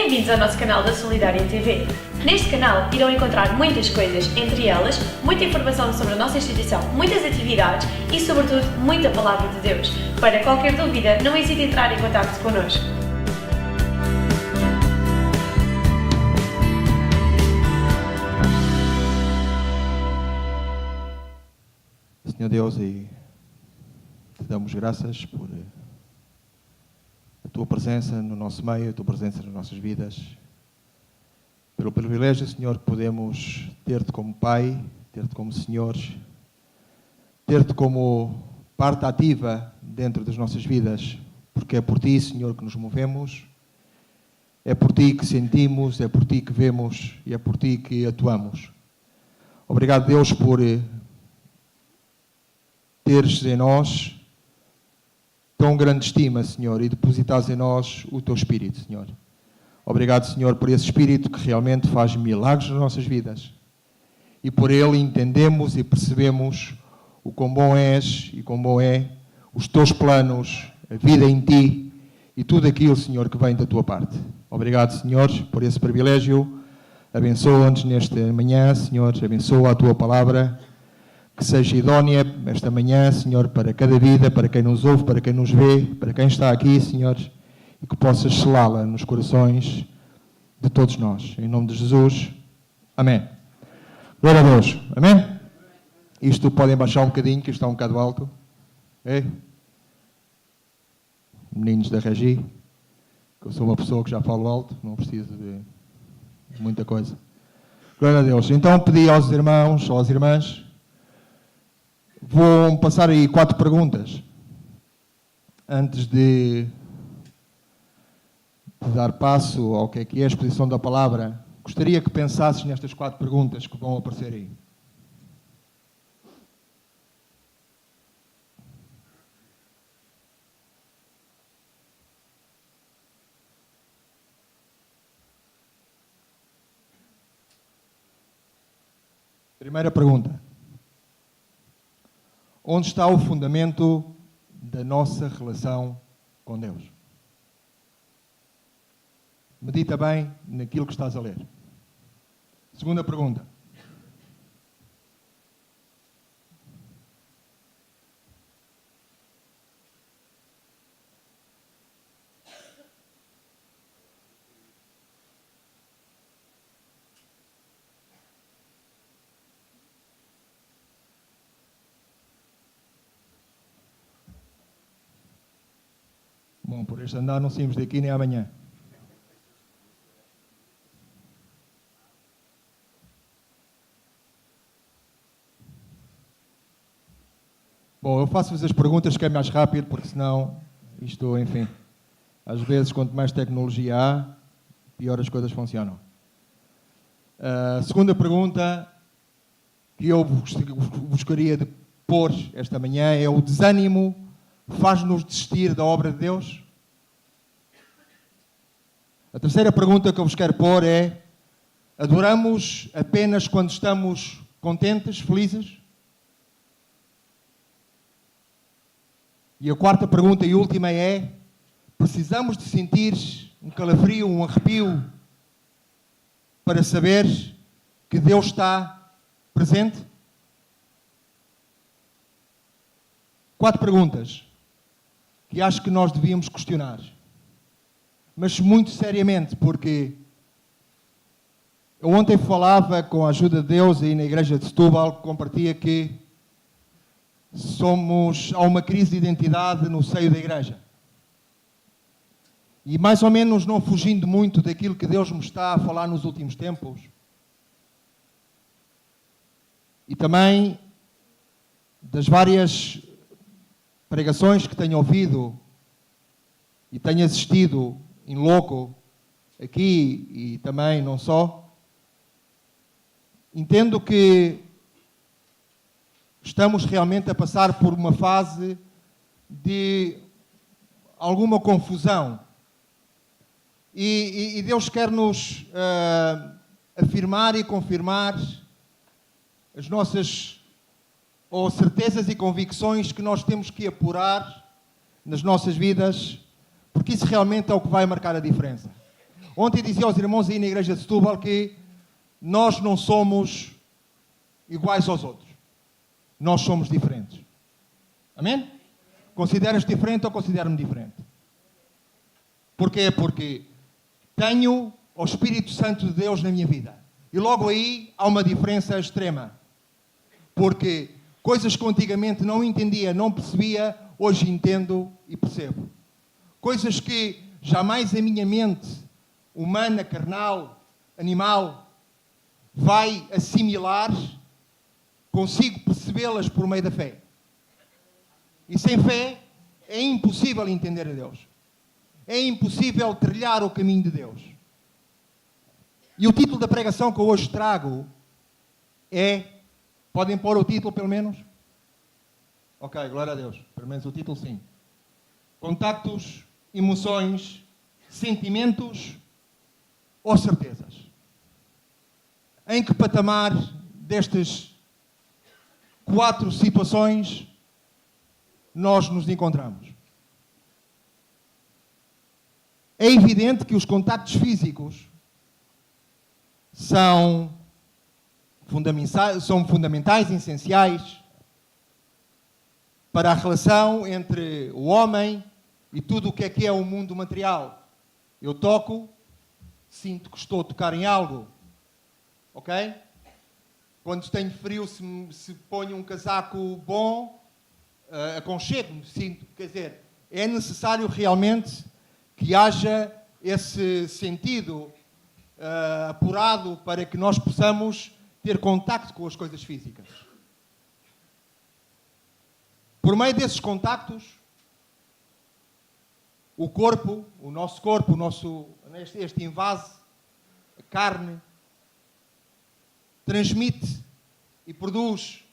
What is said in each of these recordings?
Bem-vindos ao nosso canal da Solidária TV. Neste canal irão encontrar muitas coisas, entre elas, muita informação sobre a nossa instituição, muitas atividades e, sobretudo, muita Palavra de Deus. Para qualquer dúvida, não hesite em entrar em contacto connosco. Senhor Deus, e te damos graças por a tua presença no nosso meio, a tua presença nas nossas vidas, pelo privilégio, Senhor, que podemos ter-te como Pai, ter-te como Senhor, ter-te como parte ativa dentro das nossas vidas, porque é por ti, Senhor, que nos movemos, é por ti que sentimos, é por ti que vemos e é por ti que atuamos. Obrigado, Deus, por teres em nós tão grande estima, Senhor, e depositares em nós o teu Espírito, Senhor. Obrigado, Senhor, por esse Espírito que realmente faz milagres nas nossas vidas. E por ele entendemos e percebemos o quão bom és e quão bom é os teus planos, a vida em ti e tudo aquilo, Senhor, que vem da tua parte. Obrigado, Senhor, por esse privilégio. Abençoa-nos nesta manhã, Senhor, abençoa a tua palavra, que seja idónea esta manhã, Senhor, para cada vida, para quem nos ouve, para quem nos vê, para quem está aqui, Senhor, e que possas selá-la nos corações de todos nós. Em nome de Jesus. Amém. Glória a Deus. Amém? Isto podem baixar um bocadinho, que está um bocado alto. É? Meninos da Regi, que eu sou uma pessoa que já falo alto, não preciso de muita coisa. Glória a Deus. Então pedi aos irmãos ou às irmãs, vou passar aí 4 perguntas antes de dar passo ao que é a exposição da palavra. Gostaria que pensasses nestas 4 perguntas que vão aparecer aí. Primeira pergunta. Onde está o fundamento da nossa relação com Deus? Medita bem naquilo que estás a ler. Segunda pergunta. Bom, por este andar não saímos daqui nem amanhã. Bom, eu faço-vos as perguntas que é mais rápido, porque senão isto, enfim, às vezes quanto mais tecnologia há, pior as coisas funcionam. A segunda pergunta que eu gostaria de pôr esta manhã é: o desânimo faz-nos desistir da obra de Deus? A terceira pergunta que eu vos quero pôr é: adoramos apenas quando estamos contentes, felizes? E a quarta pergunta e última é: precisamos de sentir um calafrio, um arrepio, para saber que Deus está presente? 4 perguntas que acho que nós devíamos questionar. Mas muito seriamente, porque eu ontem falava com a ajuda de Deus aí na igreja de Setúbal, compartilha que há uma crise de identidade no seio da igreja. E mais ou menos não fugindo muito daquilo que Deus me está a falar nos últimos tempos. E também das várias pregações que tenho ouvido e tenho assistido em loco, aqui e também não só, entendo que estamos realmente a passar por uma fase de alguma confusão. E Deus quer nos afirmar e confirmar as nossas certezas e convicções que nós temos que apurar nas nossas vidas, porque isso realmente é o que vai marcar a diferença. Ontem dizia aos irmãos aí na igreja de Setúbal que nós não somos iguais aos outros. Nós somos diferentes. Amém? Consideras diferente ou considero-me diferente? Porquê? Porque tenho o Espírito Santo de Deus na minha vida. E logo aí há uma diferença extrema. Porque coisas que antigamente não entendia, não percebia, hoje entendo e percebo. Coisas que jamais a minha mente humana, carnal, animal, vai assimilar, consigo percebê-las por meio da fé. E sem fé é impossível entender a Deus. É impossível trilhar o caminho de Deus. E o título da pregação que eu hoje trago é... Podem pôr o título, pelo menos? Ok, glória a Deus. Pelo menos o título, sim. Contactos, emoções, sentimentos ou certezas. Em que patamar destas 4 situações nós nos encontramos? É evidente que os contactos físicos são fundamentais, essenciais para a relação entre o homem e tudo o que é o mundo material. Eu toco, sinto que estou a tocar em algo, ok? Quando tenho frio, se ponho um casaco bom, aconchego-me, sinto, quer dizer, é necessário realmente que haja esse sentido apurado para que nós possamos ter contacto com as coisas físicas. Por meio desses contactos, o corpo, este invase, a carne, transmite e produz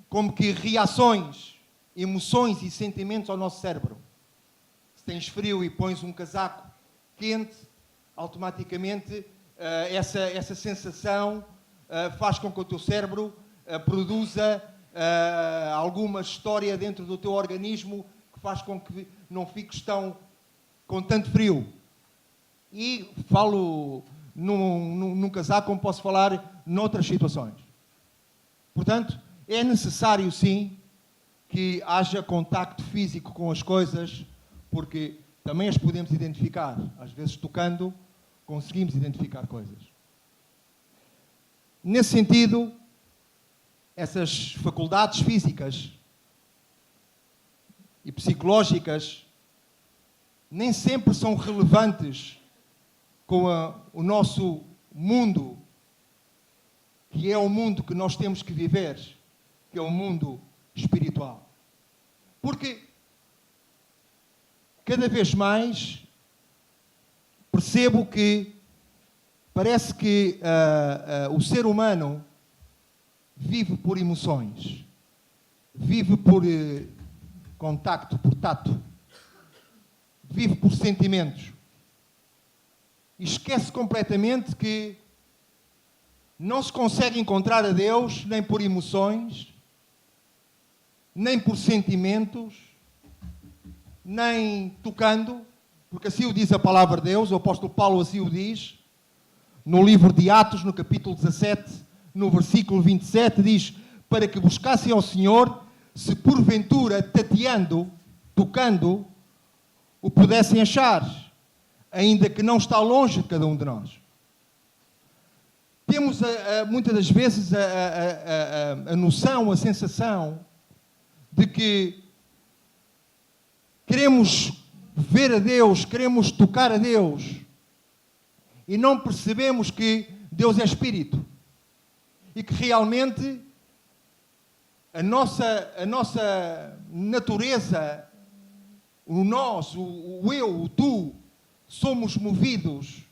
como que reações, emoções e sentimentos ao nosso cérebro. Se tens frio e pões um casaco quente, automaticamente essa sensação faz com que o teu cérebro produza alguma história dentro do teu organismo que faz com que não fiques com tanto frio. E falo num casaco como posso falar noutras situações. Portanto, é necessário sim que haja contacto físico com as coisas, porque também as podemos identificar. Às vezes tocando, conseguimos identificar coisas. Nesse sentido, essas faculdades físicas e psicológicas nem sempre são relevantes com o nosso mundo, que é o mundo que nós temos que viver, que é o mundo espiritual. Porque cada vez mais percebo que parece que o ser humano vive por emoções, vive por contacto, por tato, vive por sentimentos. E esquece completamente que não se consegue encontrar a Deus nem por emoções, nem por sentimentos, nem tocando, porque assim o diz a palavra de Deus, o apóstolo Paulo assim o diz, no livro de Atos, no capítulo 17, no versículo 27, diz, para que buscassem ao Senhor, se porventura, tateando, tocando, o pudessem achar, ainda que não está longe de cada um de nós. Temos muitas das vezes a noção, a sensação de que queremos ver a Deus, queremos tocar a Deus e não percebemos que Deus é Espírito e que realmente a nossa natureza, o nós, o eu, o tu, somos movidos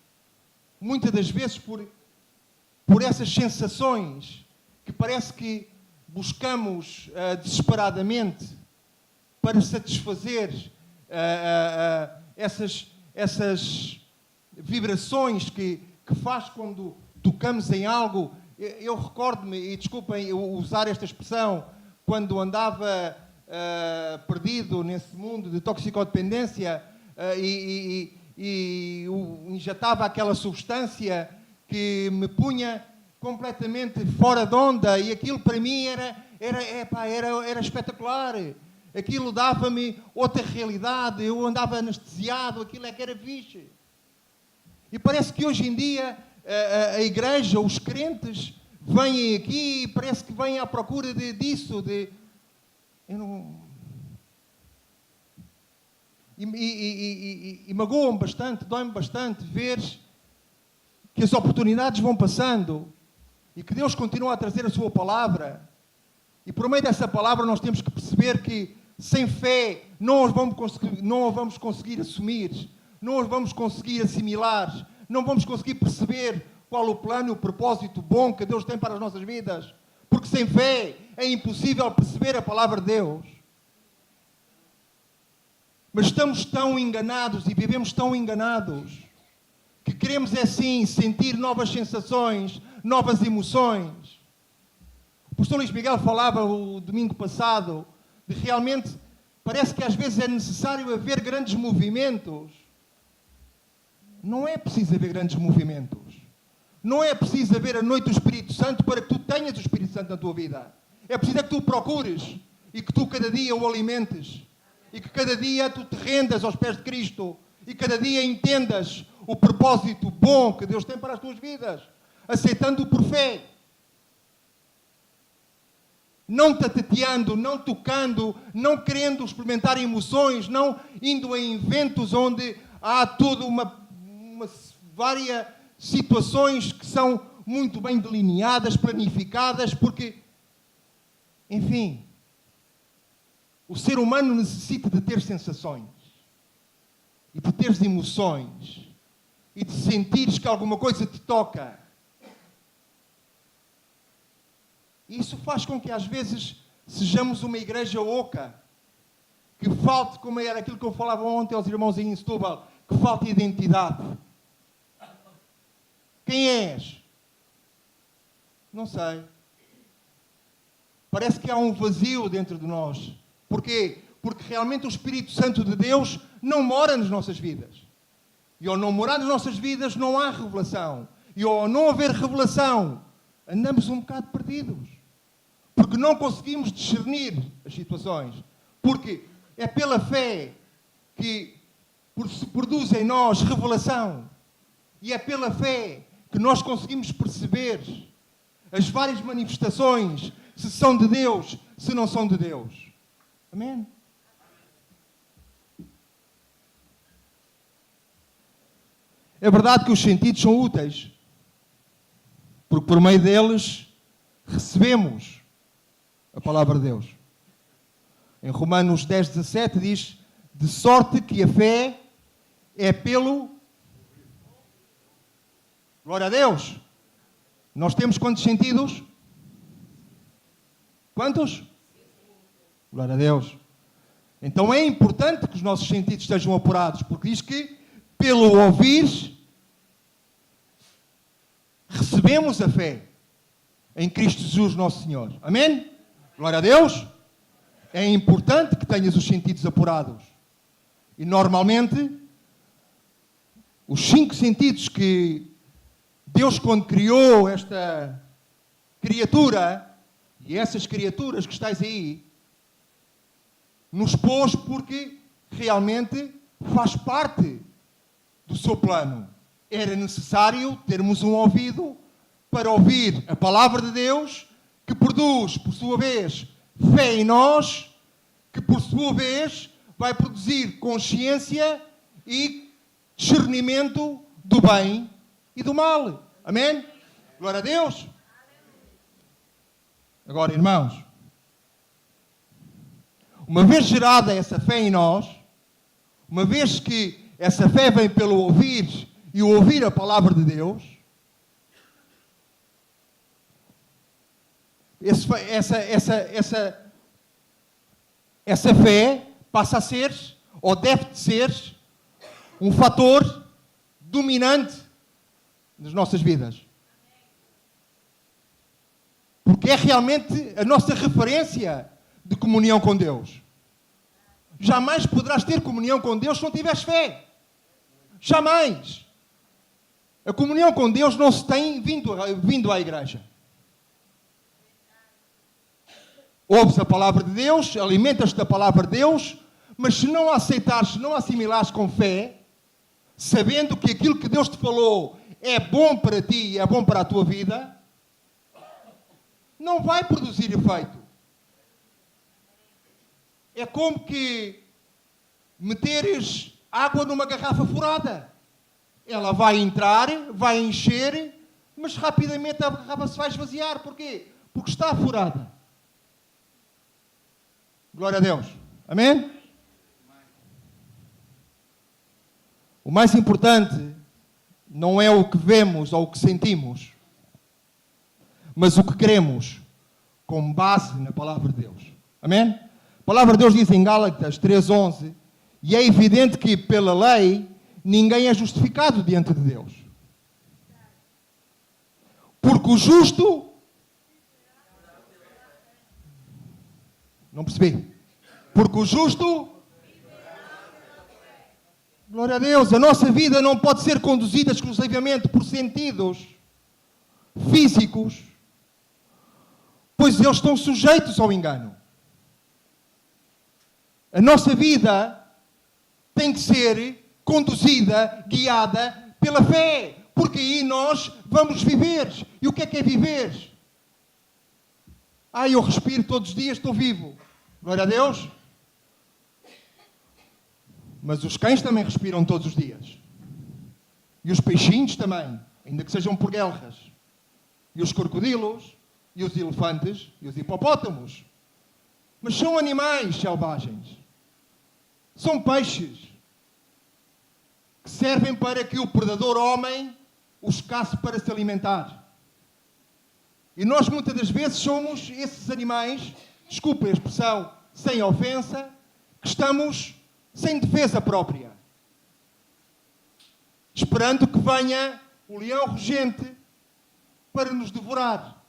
muitas das vezes por essas sensações que parece que buscamos desesperadamente para satisfazer essas vibrações que faz quando tocamos em algo. Eu recordo-me, e desculpem eu usar esta expressão, quando andava perdido nesse mundo de toxicodependência e injetava aquela substância que me punha completamente fora de onda, e aquilo para mim era espetacular. Aquilo dava-me outra realidade, eu andava anestesiado, aquilo é que era fixe. E parece que hoje em dia a igreja, os crentes, vêm aqui e parece que vêm à procura disso, E magoa-me bastante, dói-me bastante ver que as oportunidades vão passando e que Deus continua a trazer a sua palavra. E por meio dessa palavra nós temos que perceber que sem fé não a vamos conseguir assumir, não a vamos conseguir assimilar, não vamos conseguir perceber qual o plano e o propósito bom que Deus tem para as nossas vidas. Porque sem fé é impossível perceber a palavra de Deus. Mas estamos tão enganados e vivemos tão enganados que queremos, é sim, sentir novas sensações, novas emoções. O pastor Luís Miguel falava o domingo passado de realmente, parece que às vezes é necessário haver grandes movimentos. Não é preciso haver grandes movimentos. Não é preciso haver a noite do Espírito Santo para que tu tenhas o Espírito Santo na tua vida. É preciso que tu o procures e que tu cada dia o alimentes. E que cada dia tu te rendas aos pés de Cristo. E cada dia entendas o propósito bom que Deus tem para as tuas vidas. Aceitando-o por fé. Não tateando, não tocando, não querendo experimentar emoções, não indo a eventos onde há toda várias situações que são muito bem delineadas, planificadas, porque, enfim, o ser humano necessita de ter sensações e de teres emoções e de sentires que alguma coisa te toca. Isso faz com que às vezes sejamos uma igreja oca, que falte, como era aquilo que eu falava ontem aos irmãos em Setúbal, que falte identidade. Quem és? Não sei. Parece que há um vazio dentro de nós. Porquê? Porque realmente o Espírito Santo de Deus não mora nas nossas vidas. E ao não morar nas nossas vidas não há revelação. E ao não haver revelação, andamos um bocado perdidos. Porque não conseguimos discernir as situações. Porque é pela fé que se produz em nós revelação. E é pela fé que nós conseguimos perceber as várias manifestações, se são de Deus, se não são de Deus. Amém? É verdade que os sentidos são úteis, porque por meio deles recebemos a palavra de Deus. Em Romanos 10:17 diz: de sorte que a fé é pelo... Glória a Deus! Nós temos quantos sentidos? Quantos? Glória a Deus! Então é importante que os nossos sentidos estejam apurados, porque diz que pelo ouvir recebemos a fé em Cristo Jesus nosso Senhor. Amém? Glória a Deus! É importante que tenhas os sentidos apurados. E normalmente, os 5 sentidos que Deus, quando criou esta criatura, e essas criaturas que estáis aí, nos pôs porque realmente faz parte do seu plano. Era necessário termos um ouvido para ouvir a palavra de Deus, que produz, por sua vez, fé em nós, que por sua vez vai produzir consciência e discernimento do bem e do mal. Amém? Glória a Deus. Agora, irmãos, uma vez gerada essa fé em nós, uma vez que essa fé vem pelo ouvir e o ouvir a palavra de Deus, essa fé passa a ser, ou deve de ser, um fator dominante nas nossas vidas. Porque é realmente a nossa referência de comunhão com Deus. Jamais poderás ter comunhão com Deus se não tiveres fé. Jamais. A comunhão com Deus não se tem vindo à igreja. Ouves a palavra de Deus, alimentas-te da palavra de Deus, mas se não a aceitares, se não a assimilares com fé, sabendo que aquilo que Deus te falou é bom para ti e é bom para a tua vida, não vai produzir efeito. É como que meteres água numa garrafa furada. Ela vai entrar, vai encher, mas rapidamente a garrafa se vai esvaziar. Porquê? Porque está furada. Glória a Deus. Amém? O mais importante não é o que vemos ou o que sentimos, mas o que queremos, com base na palavra de Deus. Amém? A palavra de Deus diz em Gálatas 3:11, e é evidente que pela lei ninguém é justificado diante de Deus. Porque o justo... Não percebi. Porque o justo... Glória a Deus. A nossa vida não pode ser conduzida exclusivamente por sentidos físicos, pois eles estão sujeitos ao engano. A nossa vida tem que ser conduzida, guiada pela fé, porque aí nós vamos viver. E o que é viver? Eu respiro todos os dias, estou vivo. Glória a Deus. Mas os cães também respiram todos os dias. E os peixinhos também, ainda que sejam por guelras. E os crocodilos, e os elefantes, e os hipopótamos. Mas são animais selvagens. São peixes que servem para que o predador homem os casse para se alimentar. E nós muitas das vezes somos esses animais, desculpe a expressão, sem ofensa, que estamos sem defesa própria, esperando que venha o leão rugente para nos devorar,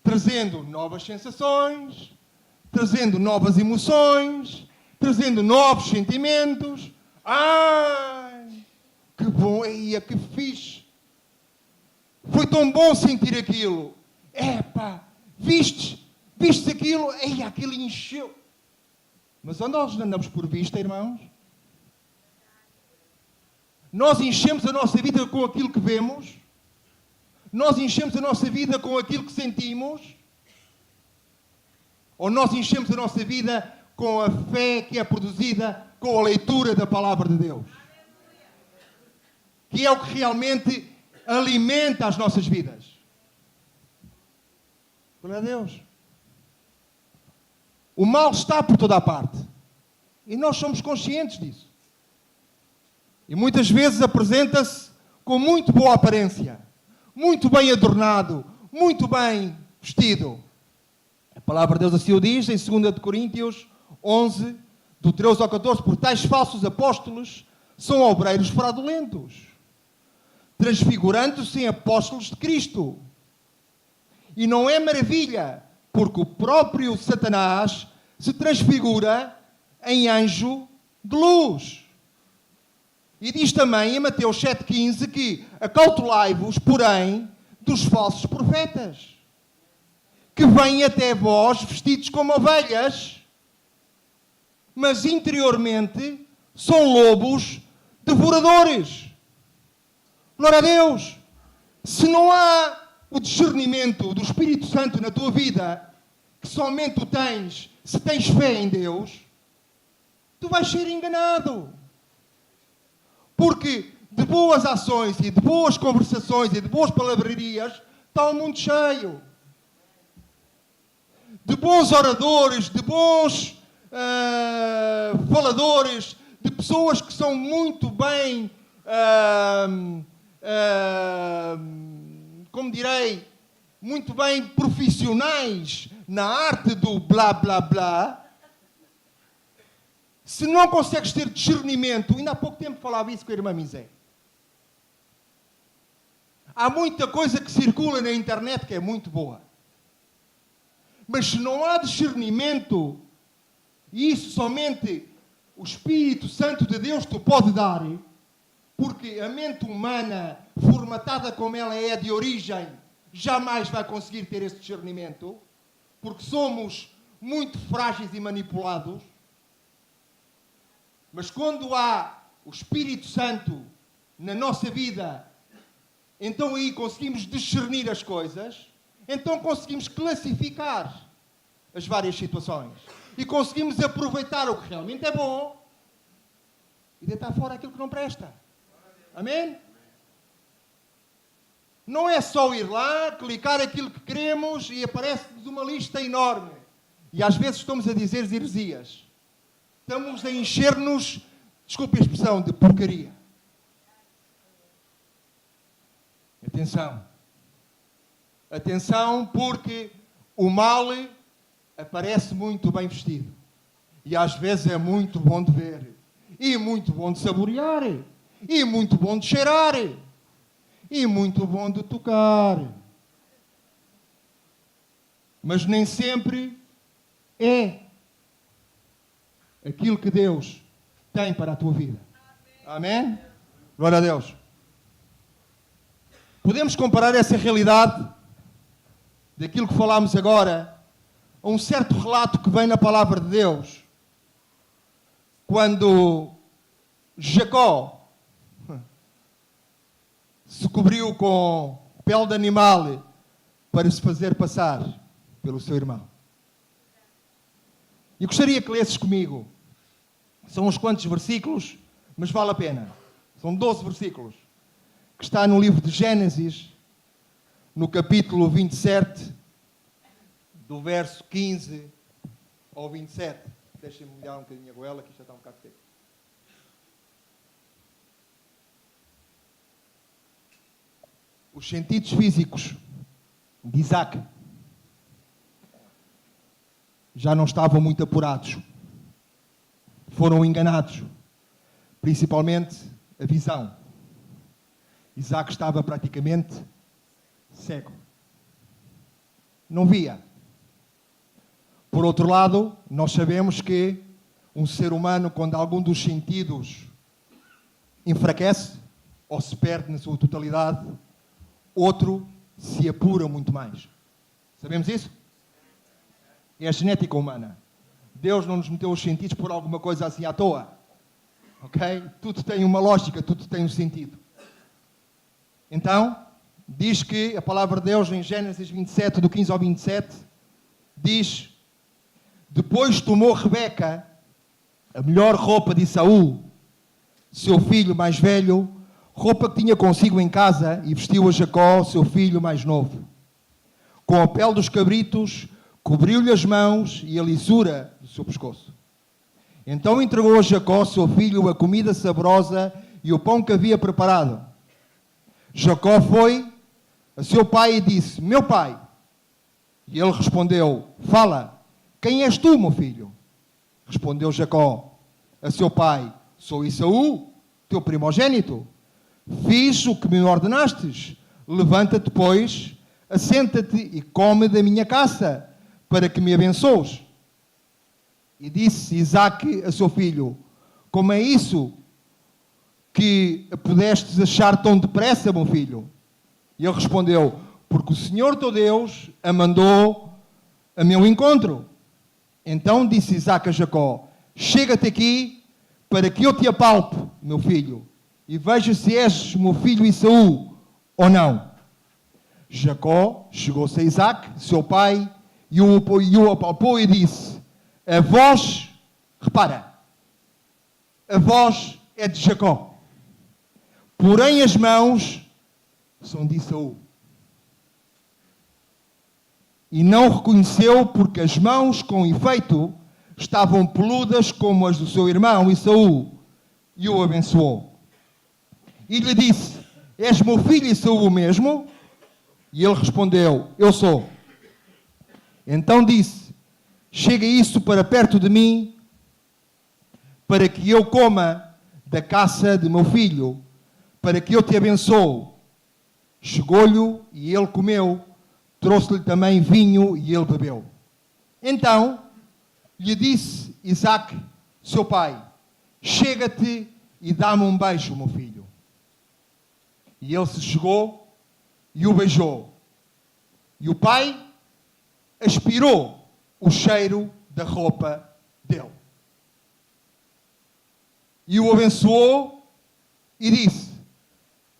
trazendo novas sensações, trazendo novas emoções, trazendo novos sentimentos. Ai, que bom, eia, que fixe. Foi tão bom sentir aquilo. Epá, vistes aquilo? Eia, aquilo encheu. Mas onde nós andamos por vista, irmãos? Nós enchemos a nossa vida com aquilo que vemos? Nós enchemos a nossa vida com aquilo que sentimos? Ou nós enchemos a nossa vida com a fé que é produzida com a leitura da palavra de Deus? Que é o que realmente alimenta as nossas vidas. Glória a Deus. O mal está por toda a parte. E nós somos conscientes disso. E muitas vezes apresenta-se com muito boa aparência, muito bem adornado, muito bem vestido. A palavra de Deus assim o diz em 2 Coríntios 11, do 13 ao 14, por tais falsos apóstolos são obreiros fraudulentos, transfigurando-se em apóstolos de Cristo. E não é maravilha, porque o próprio Satanás se transfigura em anjo de luz. E diz também em Mateus 7,15 que acautelai-vos, porém, dos falsos profetas, que vêm até vós vestidos como ovelhas, mas interiormente são lobos devoradores. Glória a Deus! Se não há o discernimento do Espírito Santo na tua vida, que somente o tens se tens fé em Deus, tu vais ser enganado. Porque de boas ações e de boas conversações e de boas palavrarias está o mundo cheio. De bons oradores, de bons faladores, de pessoas que são muito bem, como direi, muito bem profissionais na arte do blá, blá, blá. Se não consegues ter discernimento, ainda há pouco tempo falava isso com a irmã Misé. Há muita coisa que circula na internet que é muito boa. Mas se não há discernimento, e isso somente o Espírito Santo de Deus te pode dar, porque a mente humana, formatada como ela é de origem, jamais vai conseguir ter esse discernimento, porque somos muito frágeis e manipulados. Mas quando há o Espírito Santo na nossa vida, então aí conseguimos discernir as coisas, então conseguimos classificar as várias situações e conseguimos aproveitar o que realmente é bom e deitar fora aquilo que não presta. Amém? Não é só ir lá, clicar aquilo que queremos e aparece-nos uma lista enorme. E às vezes estamos a dizer heresias. Estamos a encher-nos, desculpe a expressão, de porcaria. Atenção. Atenção, porque o mal aparece muito bem vestido. E às vezes é muito bom de ver. E muito bom de saborear. E muito bom de cheirar. E muito bom de tocar. Mas nem sempre é aquilo que Deus tem para a tua vida. Amém? Glória a Deus. Podemos comparar essa realidade daquilo que falámos agora a um certo relato que vem na palavra de Deus. Quando Jacó se cobriu com pele de animal para se fazer passar pelo seu irmão. E gostaria que lesses comigo. São uns quantos versículos, mas vale a pena. São 12 versículos. Que está no livro de Gênesis, no capítulo 27, do verso 15 ao 27. Deixem-me molhar um bocadinho a goela, que isto já está um bocado seco. Os sentidos físicos de Isaac já não estavam muito apurados. Foram enganados. Principalmente a visão. Isaac estava praticamente cego. Não via. Por outro lado, nós sabemos que um ser humano, quando algum dos sentidos enfraquece ou se perde na sua totalidade, outro se apura muito mais. Sabemos isso? É a genética humana. Deus não nos meteu os sentidos por alguma coisa assim à toa. Ok? Tudo tem uma lógica, tudo tem um sentido. Então, diz que a palavra de Deus em Gênesis 27, do 15 ao 27, diz: depois tomou Rebeca a melhor roupa de Esaú, seu filho mais velho, roupa que tinha consigo em casa, e vestiu a Jacó, seu filho mais novo. Com a pele dos cabritos, cobriu-lhe as mãos e a lisura do seu pescoço. Então entregou a Jacó, seu filho, a comida saborosa e o pão que havia preparado. Jacó foi a seu pai e disse: meu pai. E ele respondeu: fala, quem és tu, meu filho? Respondeu Jacó a seu pai: sou Esaú, teu primogênito. Fiz o que me ordenastes. Levanta-te, pois, assenta-te e come da minha caça, para que me abençoes. E disse Isaque a seu filho: como é isso que pudestes achar tão depressa, meu filho? E ele respondeu: porque o Senhor teu Deus a mandou a meu encontro. Então disse Isaque a Jacó: chega-te aqui para que eu te apalpe, meu filho, e veja se és meu filho Esaú ou não. Jacó chegou-se a Isaque, seu pai, e o apalpou e disse: a voz, repara, a voz é de Jacó, porém as mãos são de Esaú. E não reconheceu, porque as mãos, com efeito, estavam peludas como as do seu irmão Esaú, e o abençoou. E lhe disse: és meu filho Esaú mesmo? E ele respondeu: eu sou. Então disse: chega isso para perto de mim, para que eu coma da caça de meu filho, para que eu te abençoe. Chegou-lhe e ele comeu, trouxe-lhe também vinho e ele bebeu. Então lhe disse Isaque, seu pai: chega-te e dá-me um beijo, meu filho. E ele se chegou e o beijou. E o pai aspirou o cheiro da roupa dele. E o abençoou e disse: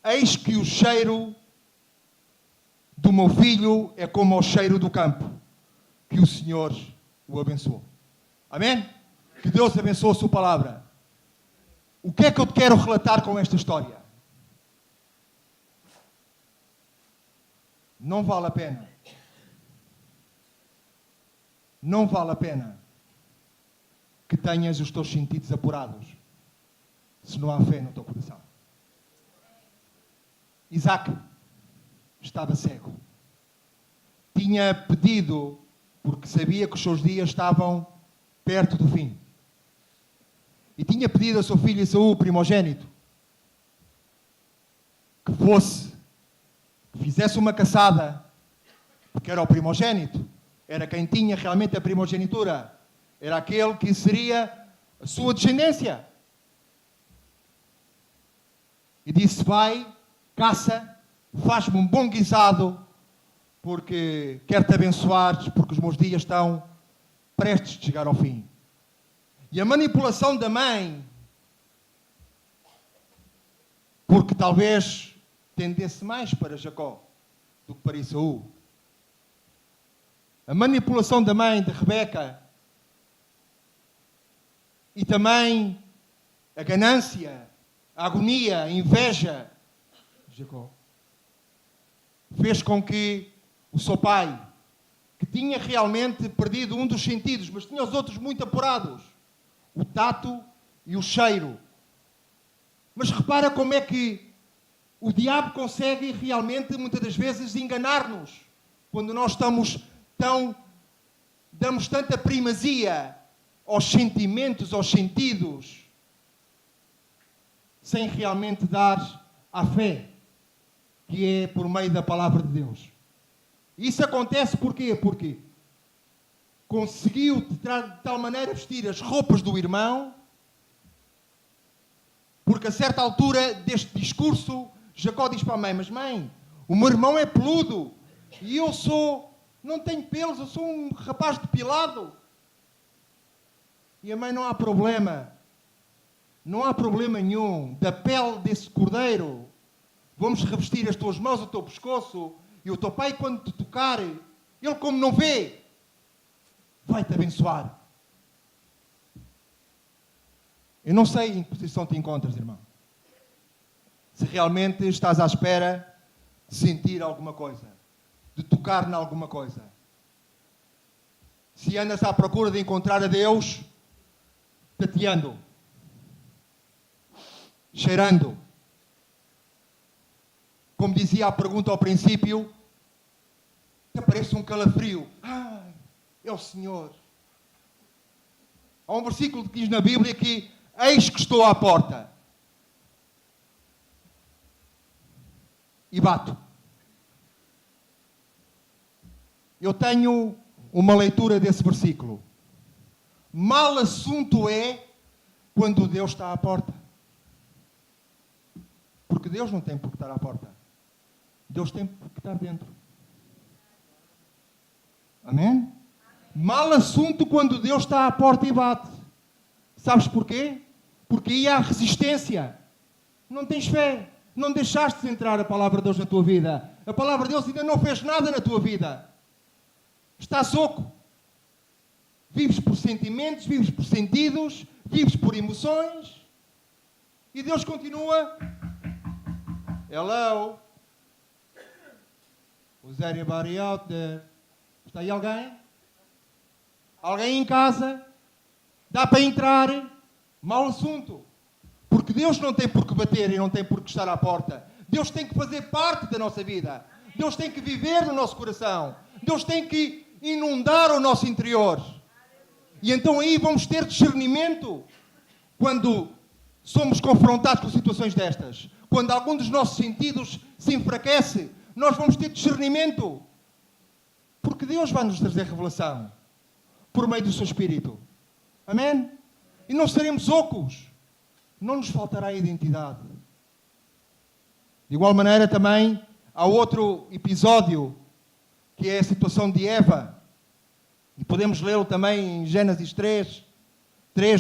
eis que o cheiro do meu filho é como o cheiro do campo, que o Senhor o abençoou. Amém? Que Deus abençoe a sua palavra. O que é que eu te quero relatar com esta história? Não vale a pena. Não vale a pena que tenhas os teus sentidos apurados se não há fé no teu coração. Isaac estava cego. Tinha pedido, porque sabia que os seus dias estavam perto do fim. E tinha pedido ao seu filho Esaú, o primogênito, que fizesse uma caçada, porque era o primogênito, era quem tinha realmente a primogenitura, era aquele que seria a sua descendência. E disse: vai, caça, faz-me um bom guisado, porque quero-te abençoar, porque os meus dias estão prestes a chegar ao fim. E a manipulação da mãe, porque talvez tendesse mais para Jacó do que para Esaú. A manipulação da mãe de Rebeca e também a ganância, a agonia, a inveja de Jacó fez com que o seu pai, que tinha realmente perdido um dos sentidos, mas tinha os outros muito apurados, o tato e o cheiro. Mas repara como é que o diabo consegue realmente, muitas das vezes, enganar-nos. Quando nós damos tanta primazia aos sentimentos, aos sentidos, sem realmente dar à fé, que é por meio da palavra de Deus. Isso acontece porquê? Porque conseguiu de tal maneira vestir as roupas do irmão, porque a certa altura deste discurso, Jacó diz para a mãe: mas mãe, o meu irmão é peludo e eu não tenho pelos, eu sou um rapaz depilado. E a mãe: não há problema nenhum, da pele desse cordeiro vamos revestir as tuas mãos, o teu pescoço, e o teu pai, quando te tocar, ele, como não vê, vai-te abençoar. Eu não sei em que posição te encontras, irmão. Se realmente estás à espera de sentir alguma coisa, de tocar em alguma coisa. Se andas à procura de encontrar a Deus, tateando, cheirando. Como dizia a pergunta ao princípio, que aparece um calafrio. É o Senhor. Há um versículo que diz na Bíblia que: eis que estou à porta e bato. Eu tenho uma leitura desse versículo. Mal assunto é quando Deus está à porta. Porque Deus não tem por que estar à porta. Deus tem por que estar dentro. Amém? Mal assunto quando Deus está à porta e bate. Sabes porquê? Porque aí há resistência. Não tens fé. Não deixaste de entrar a palavra de Deus na tua vida. A palavra de Deus ainda não fez nada na tua vida. Estás oco. Vives por sentimentos, vives por sentidos, vives por emoções. E Deus continua. Hello. Was anybody out there? Está aí alguém? Alguém em casa? Dá para entrar? Mau assunto. Porque Deus não tem por que bater e não tem por que estar à porta. Deus tem que fazer parte da nossa vida. Deus tem que viver no nosso coração. Deus tem que inundar o nosso interior. E então aí vamos ter discernimento quando somos confrontados com situações destas. Quando algum dos nossos sentidos se enfraquece, nós vamos ter discernimento. Porque Deus vai nos trazer revelação por meio do seu Espírito. Amém? E não seremos ocos. Não nos faltará a identidade. De igual maneira também há outro episódio que é a situação de Eva. E podemos lê-lo também em Gênesis 3,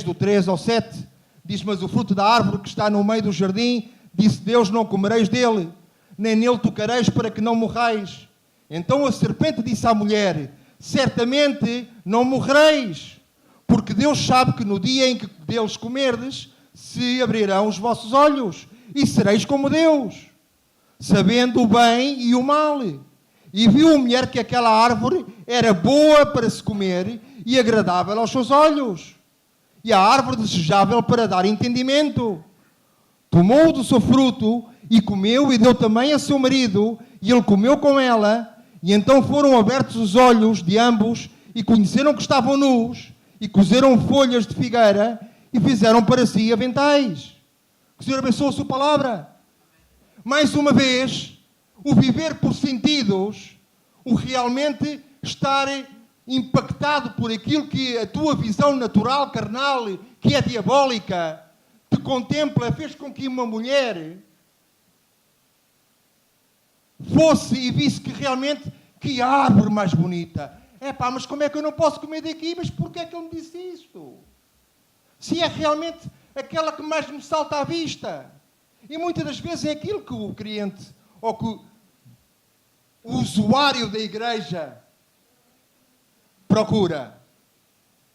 do 3 ao 7. Diz: mas o fruto da árvore que está no meio do jardim, disse Deus, não comereis dele, nem nele tocareis, para que não morrais. Então a serpente disse à mulher: certamente não morrereis, porque Deus sabe que no dia em que deles comerdes, se abrirão os vossos olhos, e sereis como Deus, sabendo o bem e o mal. E viu a mulher que aquela árvore era boa para se comer e agradável aos seus olhos, e a árvore desejável para dar entendimento. Tomou do seu fruto e comeu, e deu também a seu marido, e ele comeu com ela. E então foram abertos os olhos de ambos, e conheceram que estavam nus, e cozeram folhas de figueira, e fizeram para si aventais. Que o Senhor abençoe a sua palavra. Mais uma vez, o viver por sentidos, o realmente estar impactado por aquilo que a tua visão natural, carnal, que é diabólica, te contempla, fez com que uma mulher fosse e visse que realmente, que árvore mais bonita. Mas como é que eu não posso comer daqui? Mas porquê é que ele me disse isto? Se é realmente aquela que mais me salta à vista. E muitas das vezes é aquilo que o cliente, ou que o usuário da igreja procura.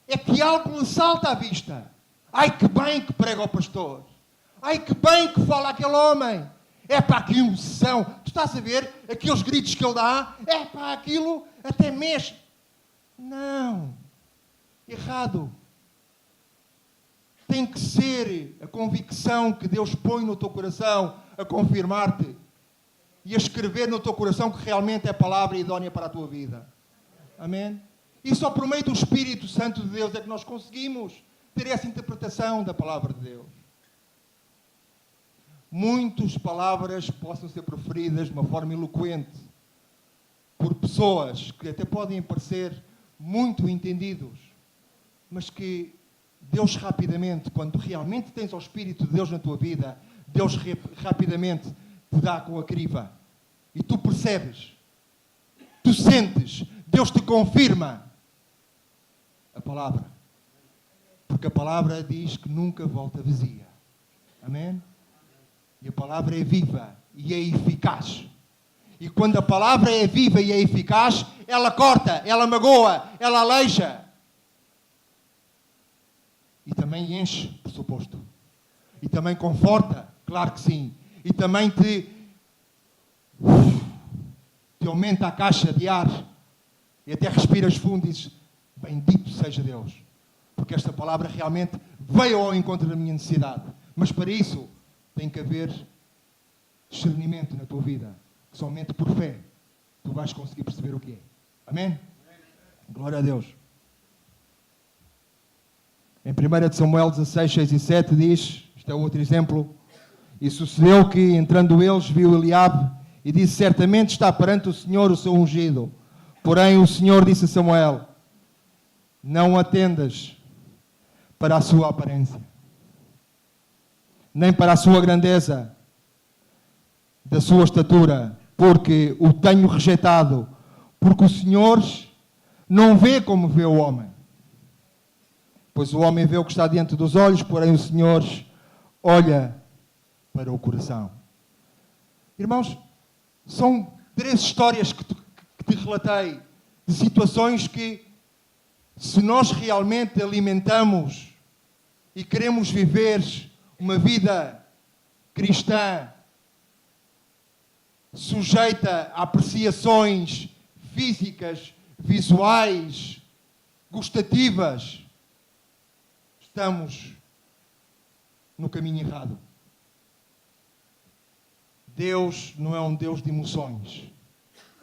É que algo lhe salta à vista. Ai, que bem que prega o pastor. Ai, que bem que fala aquele homem. Que unção. Tu estás a ver aqueles gritos que ele dá? Aquilo até mexe. Não. Errado. Tem que ser a convicção que Deus põe no teu coração a confirmar-te e a escrever no teu coração que realmente é a palavra idónea para a tua vida. Amém? E só por meio do Espírito Santo de Deus é que nós conseguimos ter essa interpretação da palavra de Deus. Muitas palavras possam ser proferidas de uma forma eloquente por pessoas que até podem parecer muito entendidos, mas que Deus rapidamente, quando realmente tens o Espírito de Deus na tua vida, Deus rapidamente te dá com a criva. E tu percebes, tu sentes, Deus te confirma a palavra. Porque a palavra diz que nunca volta vazia. Amém? E a palavra é viva e é eficaz. E quando a palavra é viva e é eficaz, ela corta, ela magoa, ela aleija. E também enche, por suposto. E também conforta, claro que sim. E também te aumenta a caixa de ar. E até respiras fundo e dizes: bendito seja Deus. Porque esta palavra realmente veio ao encontro da minha necessidade. Mas para isso tem que haver discernimento na tua vida. Somente por fé tu vais conseguir perceber o que é. Amém? Glória a Deus. Em 1 Samuel 16, 6 e 7 diz, isto é outro exemplo: e sucedeu que, entrando eles, viu Eliabe e disse: certamente está perante o Senhor o seu ungido. Porém o Senhor disse a Samuel: não atendas para a sua aparência, nem para a sua grandeza, da sua estatura, porque o tenho rejeitado, porque o Senhor não vê como vê o homem. Pois o homem vê o que está diante dos olhos, porém o Senhor olha para o coração. Irmãos, são 3 histórias que te relatei, de situações que, se nós realmente alimentamos e queremos viver uma vida cristã sujeita a apreciações físicas, visuais, gustativas, estamos no caminho errado. Deus não é um Deus de emoções.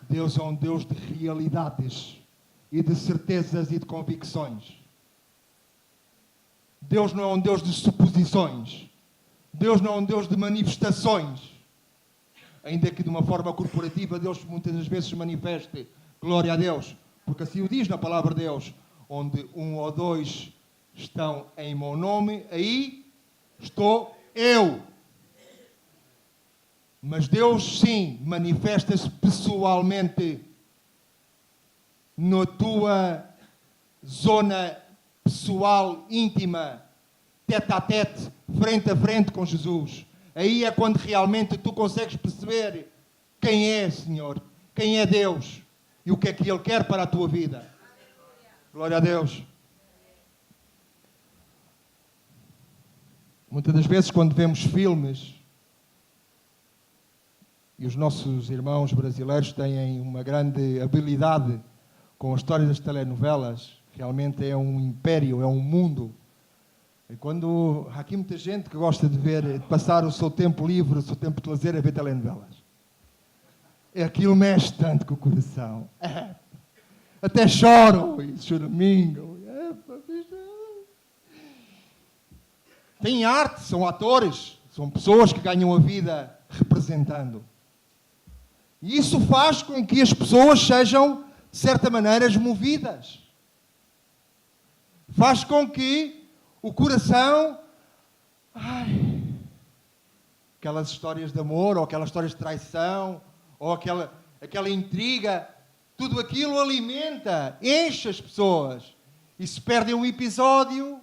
Deus é um Deus de realidades e de certezas e de convicções. Deus não é um Deus de suposições. Deus não é um Deus de manifestações. Ainda que de uma forma corporativa Deus muitas das vezes se manifeste. Glória a Deus. Porque assim o diz na palavra de Deus: onde 1 ou 2 estão em meu nome, aí estou eu. Mas Deus, sim, manifesta-se pessoalmente na tua zona pessoal, íntima, tete a tete, frente a frente com Jesus. Aí é quando realmente tu consegues perceber quem é, Senhor, quem é Deus e o que é que Ele quer para a tua vida. Glória a Deus. Muitas das vezes quando vemos filmes, e os nossos irmãos brasileiros têm uma grande habilidade com a história das telenovelas, realmente é um império, é um mundo. E quando há aqui muita gente que gosta de ver, de passar o seu tempo livre, o seu tempo de lazer a ver telenovelas. Aquilo mexe tanto com o coração. Até choram e choramingam. Têm arte, são atores, são pessoas que ganham a vida representando. E isso faz com que as pessoas sejam, de certa maneira, movidas. Faz com que o coração... aquelas histórias de amor, ou aquelas histórias de traição, ou aquela intriga, tudo aquilo alimenta, enche as pessoas. E se perdem um episódio,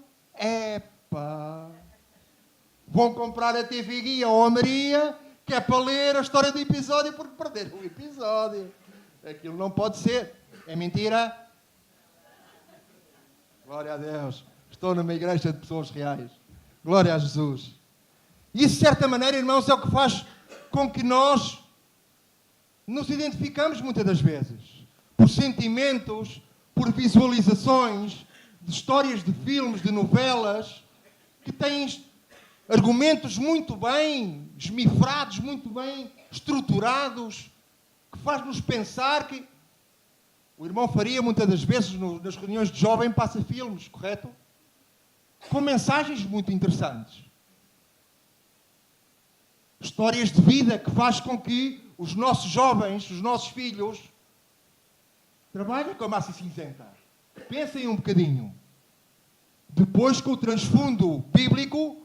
vão comprar a TV Guia ou a Maria, que é para ler a história do episódio, porque perderam o episódio. Aquilo não pode ser. É mentira? Glória a Deus. Estou numa igreja de pessoas reais. Glória a Jesus. E isso, de certa maneira, irmãos, é o que faz com que nós nos identificamos muitas das vezes. Por sentimentos, por visualizações, de histórias de filmes, de novelas, que têm argumentos muito bem esmifrados, muito bem estruturados, que faz-nos pensar que... O irmão Faria, muitas das vezes, nas reuniões de jovem, passa filmes, correto? Com mensagens muito interessantes. Histórias de vida que faz com que os nossos jovens, os nossos filhos, trabalhem com a massa cinzenta. Pensem um bocadinho. Depois, com o transfundo bíblico,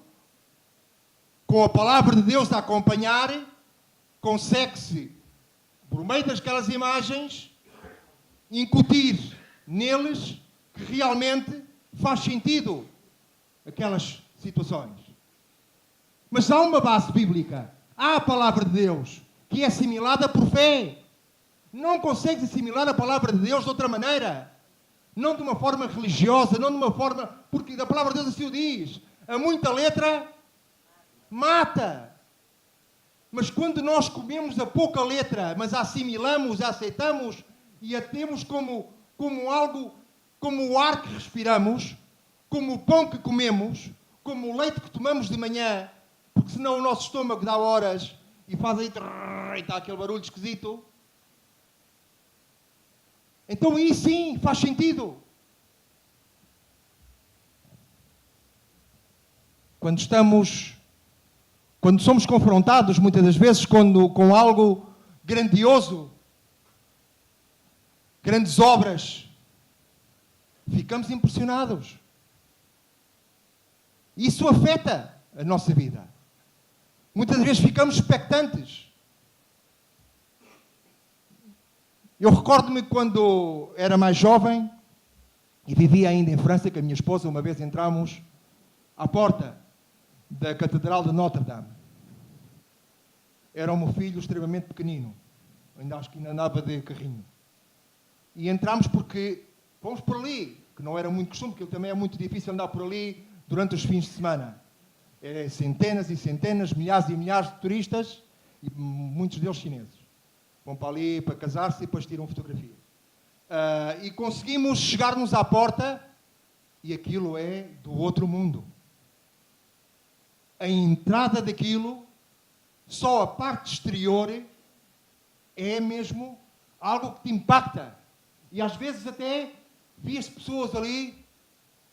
com a palavra de Deus a acompanhar, consegue-se, por meio daquelas imagens, incutir neles que realmente faz sentido aquelas situações. Mas há uma base bíblica, há a palavra de Deus, que é assimilada por fé. Não consegues assimilar a palavra de Deus de outra maneira. Não de uma forma religiosa, não de uma forma... Porque a palavra de Deus assim o diz. A muita letra mata. Mas quando nós comemos a pouca letra, mas a assimilamos, a aceitamos e a temos como algo, como o ar que respiramos, como o pão que comemos, como o leite que tomamos de manhã, porque senão o nosso estômago dá horas e faz aí e está aquele barulho esquisito. Então aí sim faz sentido. Quando somos confrontados muitas das vezes com algo grandioso, grandes obras, ficamos impressionados. Isso afeta a nossa vida. Muitas vezes ficamos expectantes. Eu recordo-me quando era mais jovem e vivia ainda em França, com a minha esposa, uma vez entramos à porta da Catedral de Notre Dame. Era o meu filho extremamente pequenino. Acho que ainda andava de carrinho. E entramos porque fomos por ali, que não era muito costume, porque também é muito difícil andar por ali durante os fins de semana. Centenas e centenas, milhares e milhares de turistas, e muitos deles chineses. Vão para ali para casar-se e depois tiram fotografias. E conseguimos chegar-nos à porta e aquilo é do outro mundo. A entrada daquilo, só a parte exterior, é mesmo algo que te impacta. E às vezes até via-se pessoas ali,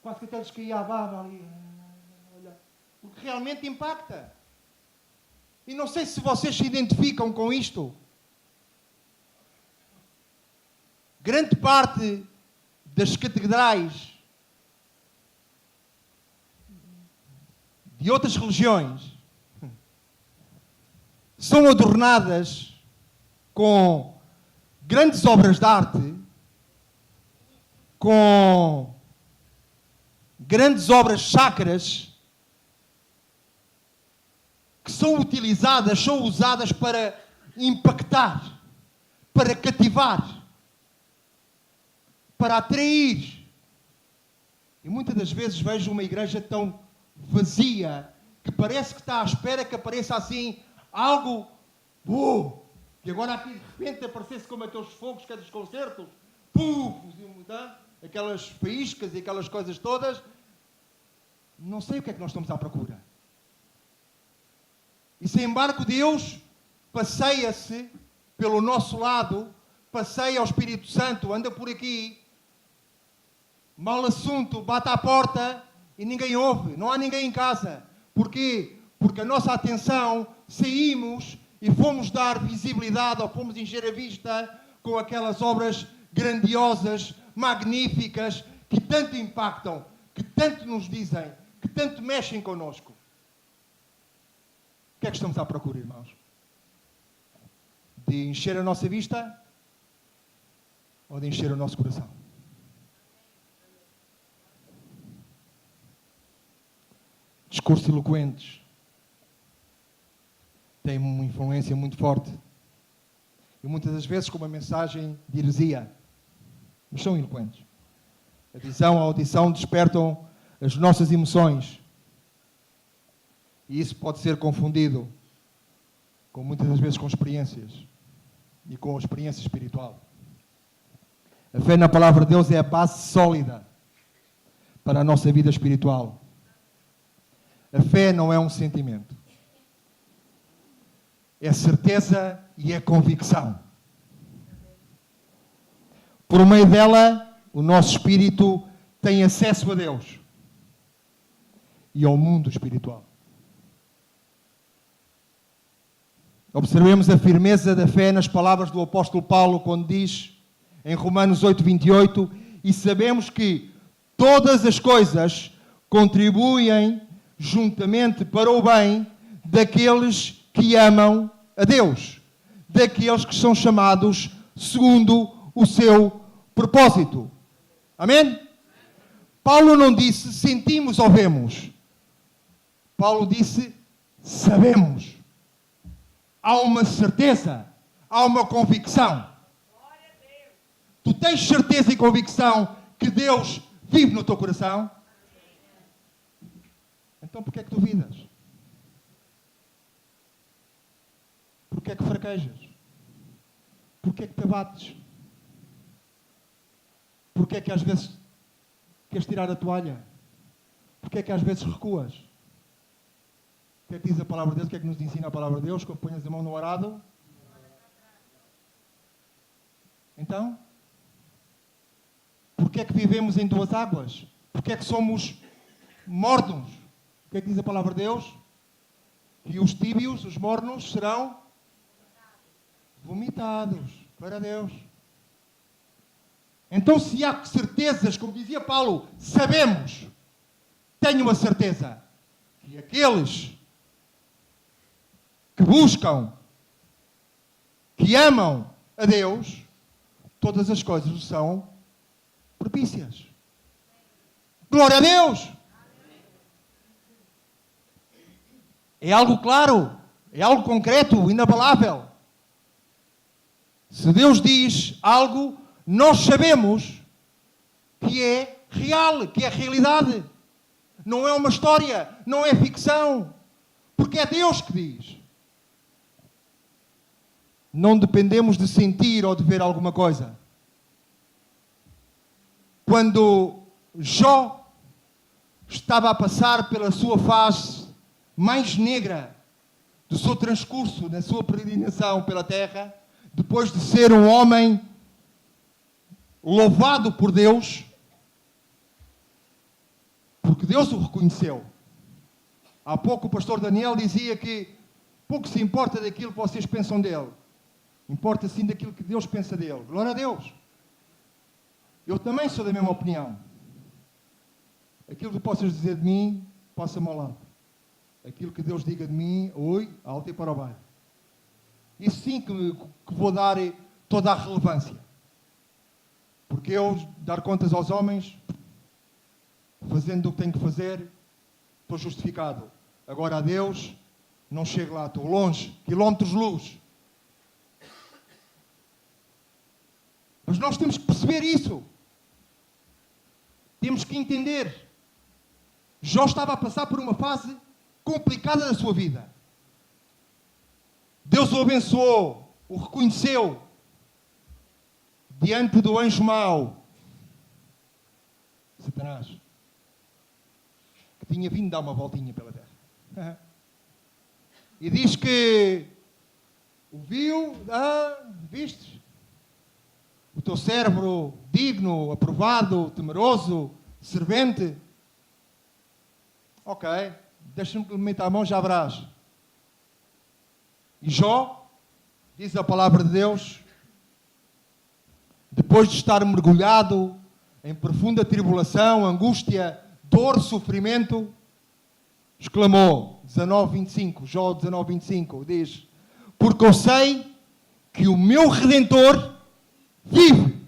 quase que até lhes caía a baba ali. Olha, porque realmente impacta. E não sei se vocês se identificam com isto. Grande parte das catedrais de outras religiões são adornadas com grandes obras de arte, com grandes obras sacras, que são utilizadas, são usadas para impactar, para cativar, para atrair. E muitas das vezes vejo uma igreja tão vazia que parece que está à espera que apareça assim algo, que agora aqui de repente aparecesse como aqueles fogos que é dos concertos, aquelas faíscas e aquelas coisas todas. Não sei o que é que nós estamos à procura. E sem embargo Deus passeia-se pelo nosso lado, passeia ao Espírito Santo, anda por aqui, mal assunto, bate à porta e ninguém ouve, não há ninguém em casa. Porquê? Porque a nossa atenção, saímos e fomos dar visibilidade ou fomos encher a vista com aquelas obras grandiosas, magníficas, que tanto impactam, que tanto nos dizem, que tanto mexem connosco. O que é que estamos à procura, irmãos? De encher a nossa vista ou de encher o nosso coração? Discursos eloquentes têm uma influência muito forte e muitas das vezes com uma mensagem de heresia, mas são eloquentes. A visão, a audição despertam as nossas emoções e isso pode ser confundido com muitas das vezes com experiências e com a experiência espiritual. A fé na palavra de Deus é a base sólida para a nossa vida espiritual. A fé não é um sentimento. É certeza e é convicção. Por meio dela, o nosso espírito tem acesso a Deus e ao mundo espiritual. Observemos a firmeza da fé nas palavras do apóstolo Paulo, quando diz, em Romanos 8:28, e sabemos que todas as coisas contribuem juntamente para o bem daqueles que amam a Deus, daqueles que são chamados segundo o seu propósito. Amém? Paulo não disse sentimos ou vemos. Paulo disse sabemos. Há uma certeza, há uma convicção. Tu tens certeza e convicção que Deus vive no teu coração? Então porquê é que duvidas? Porquê é que fraquejas? Porquê é que te abates? Porquê é que às vezes queres tirar a toalha? Porquê é que às vezes recuas? O que é que diz a palavra de Deus? O que é que nos ensina a palavra de Deus? Quando ponhas a mão no arado? Então? Porquê é que vivemos em duas águas? Porquê é que somos mornos? O que é que diz a palavra de Deus? E os tíbios, os mornos, serão vomitados para Deus. Então, se há certezas, como dizia Paulo, sabemos, tenho a certeza que aqueles que buscam, que amam a Deus, todas as coisas são propícias. Glória a Deus! É algo claro, é algo concreto, inabalável. Se Deus diz algo, nós sabemos que é real, que é realidade. Não é uma história, não é ficção. Porque é Deus que diz. Não dependemos de sentir ou de ver alguma coisa. Quando Jó estava a passar pela sua fase mais negra do seu transcurso, na sua peregrinação pela terra, depois de ser um homem louvado por Deus, porque Deus o reconheceu. Há pouco o pastor Daniel dizia que pouco se importa daquilo que vocês pensam dele. Importa sim daquilo que Deus pensa dele. Glória a Deus. Eu também sou da mesma opinião. Aquilo que possas dizer de mim, passa-me ao lado. Aquilo que Deus diga de mim, oi, alto e para o baixo. Isso sim que vou dar toda a relevância. Porque eu dar contas aos homens, fazendo o que tenho que fazer, estou justificado. Agora a Deus, não chego lá, estou longe, quilómetros de luz. Mas nós temos que perceber isso. Temos que entender. Jó estava a passar por uma fase complicada da sua vida. Deus o abençoou, o reconheceu diante do anjo mau, Satanás, que tinha vindo dar uma voltinha pela terra. E diz que o viu, viste? O teu cérebro digno, aprovado, temeroso, servente. Ok, deixa-me que me meta a mão, já verás. E Jó, diz a palavra de Deus, depois de estar mergulhado em profunda tribulação, angústia, dor, sofrimento, exclamou, 19:25, Jó 19:25, diz: porque eu sei que o meu Redentor vive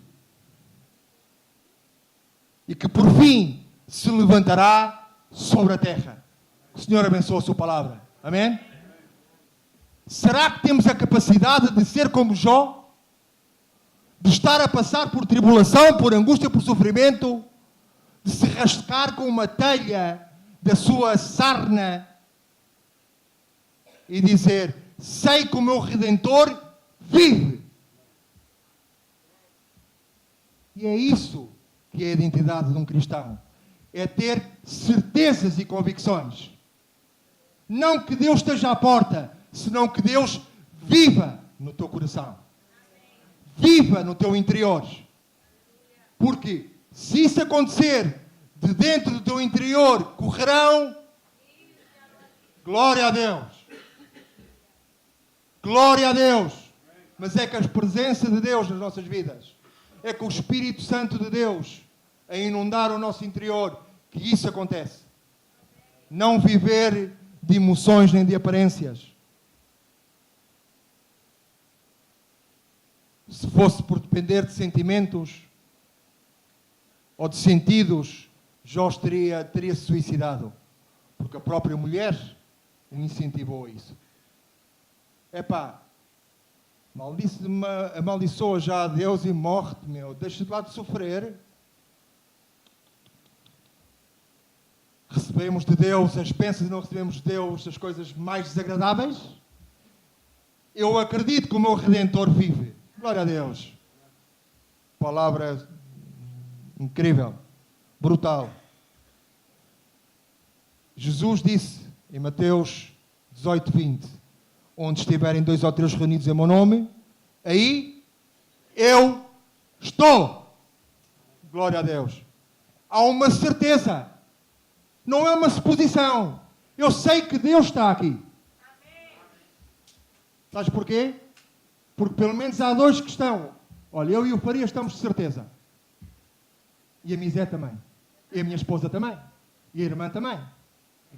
e que por fim se levantará sobre a terra. Que o Senhor abençoe a sua palavra. Amém? Será que temos a capacidade de ser como Jó? De estar a passar por tribulação, por angústia, por sofrimento, de se rascar com uma telha da sua sarna e dizer: sei que o meu Redentor vive. E é isso que é a identidade de um cristão. É ter certezas e convicções. Não que Deus esteja à porta, senão que Deus viva no teu coração. Viva no teu interior. Porque se isso acontecer, de dentro do teu interior correrão. Glória a Deus. Glória a Deus. Mas é que a presença de Deus nas nossas vidas, é com o Espírito Santo de Deus a inundar o nosso interior, que isso acontece. Não viver de emoções nem de aparências. Se fosse por depender de sentimentos ou de sentidos, Jó teria se suicidado. Porque a própria mulher o incentivou a isso. Epá, amaldiçoa já a Deus e morre-te, meu. Deixa-te lá de sofrer. Recebemos de Deus as bênçãos e não recebemos de Deus as coisas mais desagradáveis? Eu acredito que o meu Redentor vive. Glória a Deus. Palavra incrível, brutal. Jesus disse em Mateus 18:20: onde estiverem 2 ou 3 reunidos em meu nome, aí eu estou. Glória a Deus. Há uma certeza. Não é uma suposição. Eu sei que Deus está aqui. Amém. Sabes porquê? Porque pelo menos há 2 que estão. Olha, eu e o Faria estamos de certeza. E a Misé também. E a minha esposa também. E a irmã também.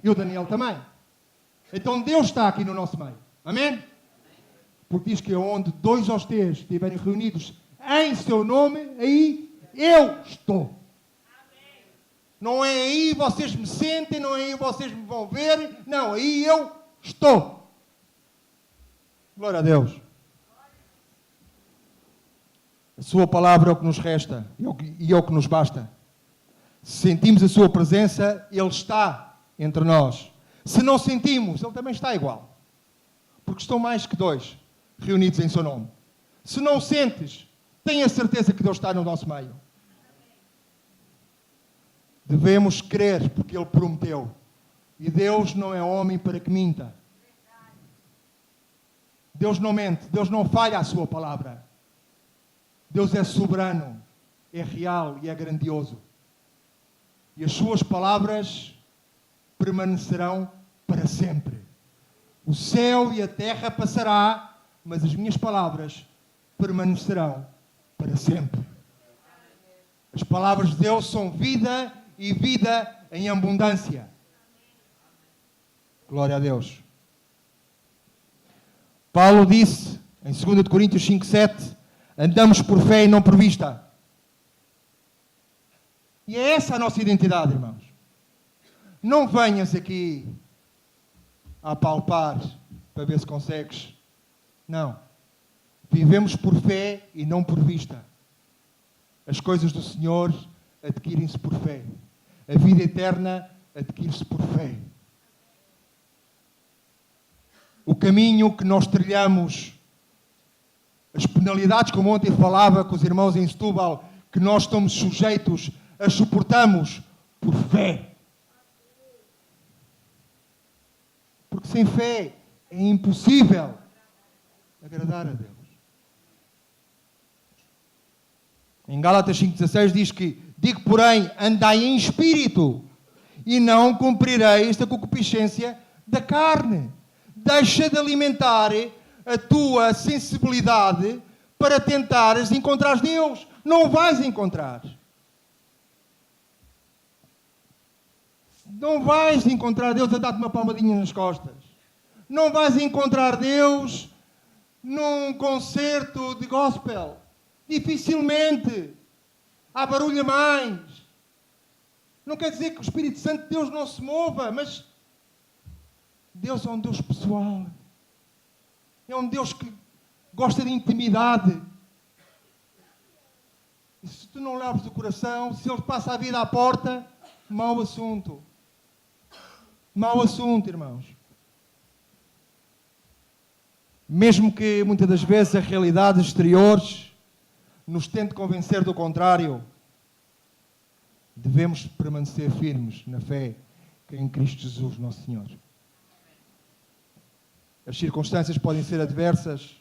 E o Daniel também. Então Deus está aqui no nosso meio. Amém? Porque diz que onde 2 ou 3 estiverem reunidos em seu nome, aí eu estou. Não é aí vocês me sentem, não é aí vocês me vão ver. Não, aí eu estou. Glória a Deus. A sua palavra é o que nos resta e é o que nos basta. Se sentimos a sua presença, Ele está entre nós. Se não sentimos, Ele também está igual. Porque estão mais que 2 reunidos em seu nome. Se não sentes, tenha a certeza que Deus está no nosso meio. Devemos crer, porque Ele prometeu. E Deus não é homem para que minta. Deus não mente, Deus não falha a sua palavra. Deus é soberano, é real e é grandioso. E as suas palavras permanecerão para sempre. O céu e a terra passará, mas as minhas palavras permanecerão para sempre. As palavras de Deus são vida e vida em abundância. Glória a Deus. Paulo disse, em 2 Coríntios 5:7, andamos por fé e não por vista. E é essa a nossa identidade, irmãos. Não venhas aqui a apalpar para ver se consegues. Não. Vivemos por fé e não por vista. As coisas do Senhor adquirem-se por fé. A vida eterna adquire-se por fé. O caminho que nós trilhamos, as penalidades, como ontem falava com os irmãos em Setúbal, que nós estamos sujeitos, as suportamos por fé. Porque sem fé é impossível agradar a Deus. Em Gálatas 5:16 diz que, digo, porém, andai em espírito e não cumprireis a concupiscência da carne. Deixa de alimentar a tua sensibilidade para tentares encontrar Deus. Não vais encontrar. Não vais encontrar Deus a dar-te uma palmadinha nas costas. Não vais encontrar Deus num concerto de gospel. Dificilmente. Há barulho a mais. Não quer dizer que o Espírito Santo de Deus não se mova, mas Deus é um Deus pessoal. É um Deus que gosta de intimidade. E se tu não lhe abres o coração, se Ele passa a vida à porta, mau assunto. Mau assunto, irmãos. Mesmo que muitas das vezes a realidade exteriores nos tente convencer do contrário, devemos permanecer firmes na fé que é em Cristo Jesus, nosso Senhor. As circunstâncias podem ser adversas,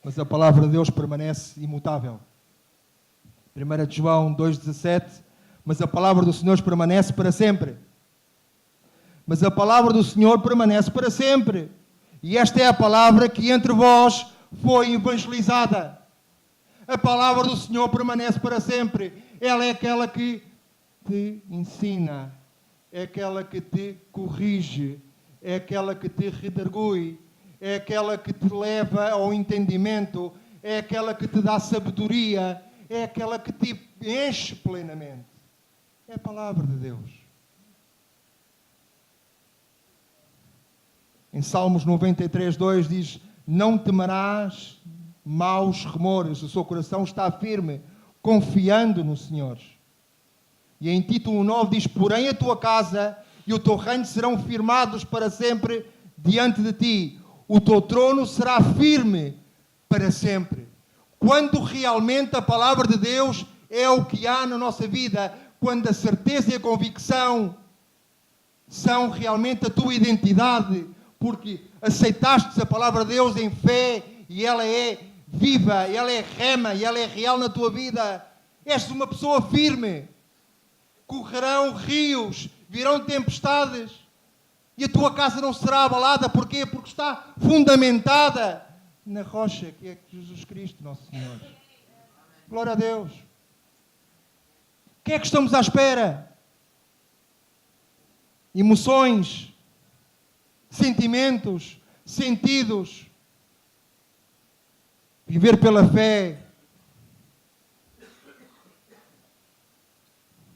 mas a palavra de Deus permanece imutável. 1 João 2,17, mas a palavra do Senhor permanece para sempre. Mas a palavra do Senhor permanece para sempre. E esta é a palavra que entre vós foi evangelizada. A palavra do Senhor permanece para sempre. Ela é aquela que te ensina, é aquela que te corrige, é aquela que te redargui, é aquela que te leva ao entendimento, é aquela que te dá sabedoria, é aquela que te enche plenamente. É a palavra de Deus. Em Salmos 93:2 diz: não temerás maus remores, o seu coração está firme, confiando no Senhor. E em Tito 1:9 diz: porém a tua casa e o teu reino serão firmados para sempre diante de ti. O teu trono será firme para sempre. Quando realmente a palavra de Deus é o que há na nossa vida, quando a certeza e a convicção são realmente a tua identidade, porque aceitaste a palavra de Deus em fé e ela é viva, ela é rema e ela é real na tua vida. És uma pessoa firme. Correrão rios, virão tempestades e a tua casa não será abalada. Porquê? Porque está fundamentada na rocha que é Jesus Cristo, nosso Senhor. Glória a Deus. O que é que estamos à espera? Emoções, sentimentos, sentidos. Viver pela fé.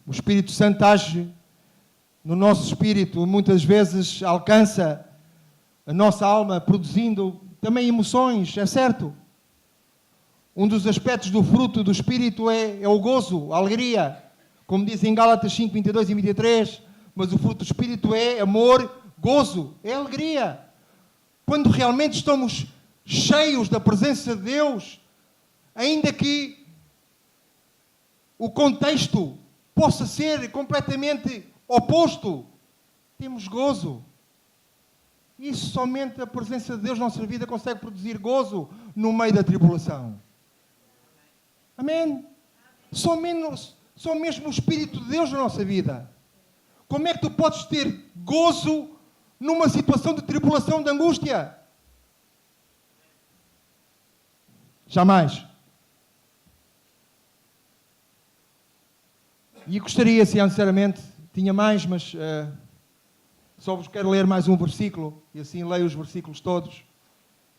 O Espírito Santo age no nosso espírito, muitas vezes alcança a nossa alma, produzindo também emoções, é certo. Um dos aspectos do fruto do Espírito é o gozo, a alegria. Como diz em Gálatas 5:22 e 23, mas o fruto do Espírito é amor, gozo, é alegria. Quando realmente estamos cheios da presença de Deus, ainda que o contexto possa ser completamente oposto, temos gozo. E somente a presença de Deus na nossa vida consegue produzir gozo no meio da tribulação. Amém? Só mesmo o Espírito de Deus na nossa vida. Como é que tu podes ter gozo numa situação de tribulação, de angústia? Jamais. E gostaria, sinceramente, tinha mais, mas só vos quero ler mais um versículo, e assim leio os versículos todos.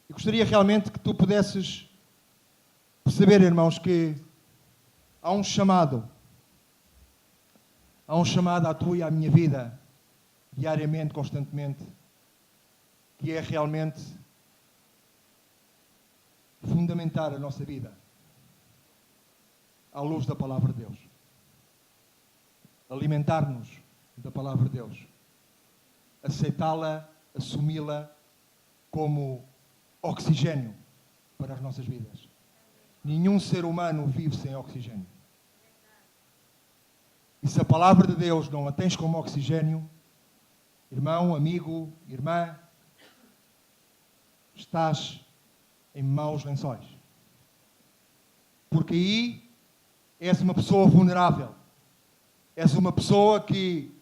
E gostaria realmente que tu pudesses perceber, irmãos, que há um chamado à tua e à minha vida, diariamente, constantemente, que é realmente fundamentar a nossa vida à luz da Palavra de Deus. Alimentar-nos da Palavra de Deus. Aceitá-la, assumi-la como oxigênio para as nossas vidas. Nenhum ser humano vive sem oxigênio. E se a Palavra de Deus não a tens como oxigênio, irmão, amigo, irmã, estás em maus lençóis. Porque aí és uma pessoa vulnerável. És uma pessoa que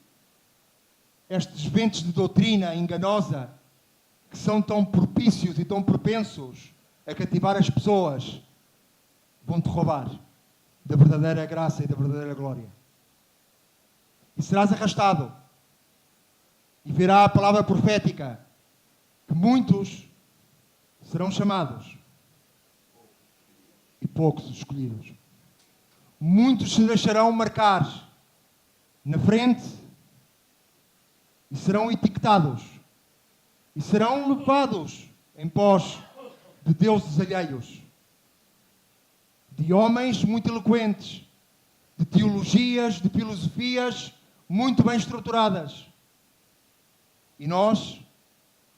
estes ventos de doutrina enganosa, que são tão propícios e tão propensos a cativar as pessoas, vão-te roubar da verdadeira graça e da verdadeira glória. E serás arrastado. E virá a palavra profética que muitos serão chamados e poucos escolhidos. Muitos se deixarão marcar na frente e serão etiquetados e serão levados em pós de deuses alheios, de homens muito eloquentes, de teologias, de filosofias muito bem estruturadas. E nós,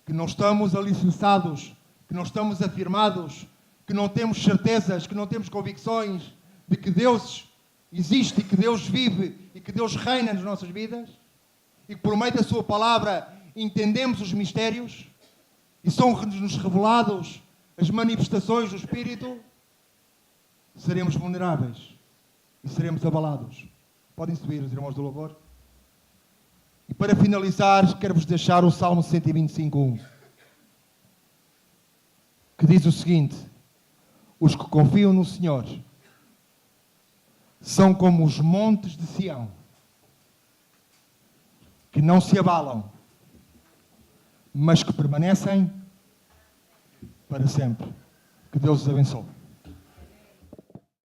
que não estamos alicerçados, que não estamos afirmados, que não temos certezas, que não temos convicções de que Deus existe e que Deus vive e que Deus reina nas nossas vidas, e que por meio da sua palavra entendemos os mistérios e são-nos revelados as manifestações do Espírito, seremos vulneráveis e seremos abalados. Podem subir os irmãos do louvor. E para finalizar, quero-vos deixar o Salmo 125:1, que diz o seguinte: os que confiam no Senhor são como os montes de Sião, que não se abalam, mas que permanecem para sempre. Que Deus os abençoe.